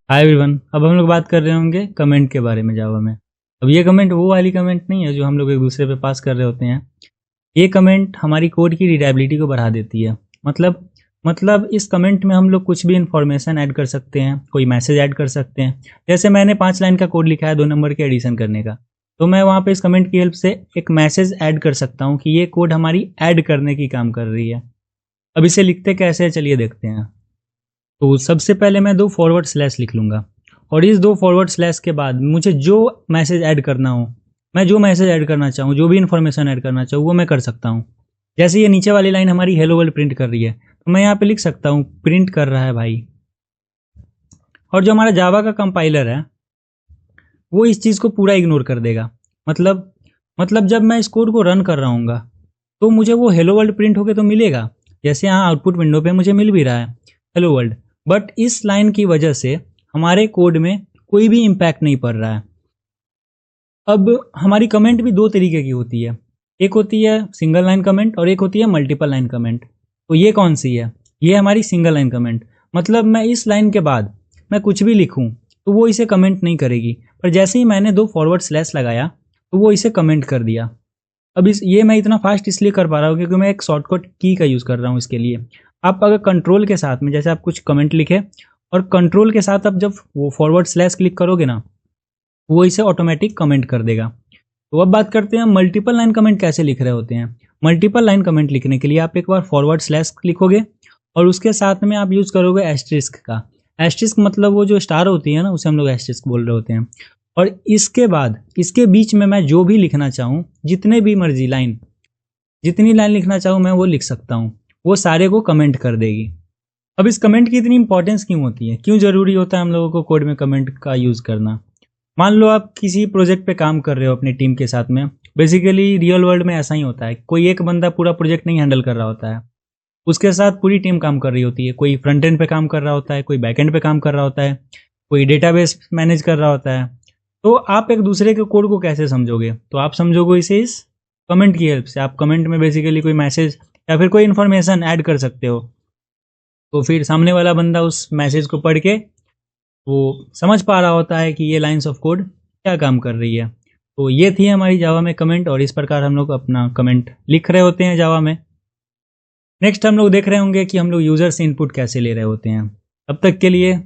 Hi everyone. अब हम लोग बात कर रहे होंगे कमेंट के बारे में जावा में। अब ये कमेंट वो वाली कमेंट नहीं है जो हम लोग एक दूसरे पे पास कर रहे होते हैं। ये कमेंट हमारी कोड की रीडेबिलिटी को बढ़ा देती है। मतलब इस कमेंट में हम लोग कुछ भी इंफॉर्मेशन ऐड कर सकते हैं, कोई मैसेज ऐड कर सकते हैं। जैसे मैंने 5 लाइन का कोड लिखा है 2 नंबर के एडिशन करने का, तो मैं वहाँ पे इस कमेंट की हेल्प से एक मैसेज ऐड कर सकता हूँ कि ये कोड हमारी ऐड करने की काम कर रही है। अब इसे लिखते कैसे है चलिए देखते हैं। तो सबसे पहले मैं 2 फॉरवर्ड स्लैश लिख लूँगा और इस 2 फॉरवर्ड स्लैश के बाद मुझे जो मैसेज ऐड करना हो, मैं जो मैसेज ऐड करना चाहूँ, जो भी इन्फॉर्मेशन ऐड करना चाहूँ वो मैं कर सकता हूँ। जैसे ये नीचे वाली लाइन हमारी हेलो वर्ल्ड प्रिंट कर रही है, तो मैं यहाँ पे लिख सकता हूँ प्रिंट कर रहा है भाई। और जो हमारा जावा का कंपाइलर है वो इस चीज़ को पूरा इग्नोर कर देगा। मतलब मतलब जब मैं इस कोड को रन कर रहा हूँ तो मुझे वो हेलो वर्ल्ड प्रिंट होके तो मिलेगा, जैसे यहाँ आउटपुट विंडो पे मुझे मिल भी रहा है हेलो वर्ल्ड। बट इस लाइन की वजह से हमारे कोड में कोई भी इम्पैक्ट नहीं पड़ रहा है। अब हमारी कमेंट भी 2 तरीके की होती है, एक होती है सिंगल लाइन कमेंट और एक होती है मल्टीपल लाइन कमेंट। तो ये कौन सी है? ये हमारी सिंगल लाइन कमेंट। मतलब मैं इस लाइन के बाद मैं कुछ भी लिखूं तो वो इसे कमेंट नहीं करेगी, पर जैसे ही मैंने 2 फॉरवर्ड स्लैश लगाया तो वो इसे कमेंट कर दिया। अब ये मैं इतना फास्ट इसलिए कर पा रहा हूँ क्योंकि मैं एक शॉर्टकट की का यूज़ कर रहा हूँ इसके लिए। आप अगर कंट्रोल के साथ में, जैसे आप कुछ कमेंट लिखे और कंट्रोल के साथ आप जब वो फॉरवर्ड स्लैश क्लिक करोगे ना, वो इसे ऑटोमेटिक कमेंट कर देगा। तो अब बात करते हैं मल्टीपल लाइन कमेंट कैसे लिख रहे होते हैं। मल्टीपल लाइन कमेंट लिखने के लिए आप एक बार फॉरवर्ड स्लैश लिखोगे और उसके साथ में आप यूज़ करोगे एस्टेरिस्क का। एस्टेरिस्क मतलब वो जो स्टार होती है ना, उसे हम लोग एस्टेरिस्क बोल रहे होते हैं। और इसके बाद इसके बीच में मैं जो भी लिखना चाहूँ, जितने भी मर्जी लाइन, जितनी लाइन लिखना चाहूँ मैं वो लिख सकता हूँ, वो सारे को कमेंट कर देगी। अब इस कमेंट की इतनी इंपॉर्टेंस क्यों होती है, क्यों ज़रूरी होता है हम लोगों को कोड में कमेंट का यूज़ करना? मान लो आप किसी प्रोजेक्ट पे काम कर रहे हो अपनी टीम के साथ में। बेसिकली रियल वर्ल्ड में ऐसा ही होता है, कोई एक बंदा पूरा प्रोजेक्ट नहीं हैंडल कर रहा होता है, उसके साथ पूरी टीम काम कर रही होती है। कोई फ्रंट एंड पे काम कर रहा होता है, कोई बैक एंड पे काम कर रहा होता है, कोई डेटाबेस मैनेज कर रहा होता है। तो आप एक दूसरे के कोड को कैसे समझोगे? तो आप समझोगे इसे इस कमेंट की हेल्प से। आप कमेंट में बेसिकली कोई मैसेज या फिर कोई इन्फॉर्मेशन ऐड कर सकते हो, तो फिर सामने वाला बंदा उस मैसेज को पढ़ के वो समझ पा रहा होता है कि ये लाइंस ऑफ कोड क्या काम कर रही है। तो ये थी हमारी जावा में कमेंट, और इस प्रकार हम लोग अपना कमेंट लिख रहे होते हैं जावा में। नेक्स्ट हम लोग देख रहे होंगे कि हम लोग यूज़र से इनपुट कैसे ले रहे होते हैं। तब तक के लिए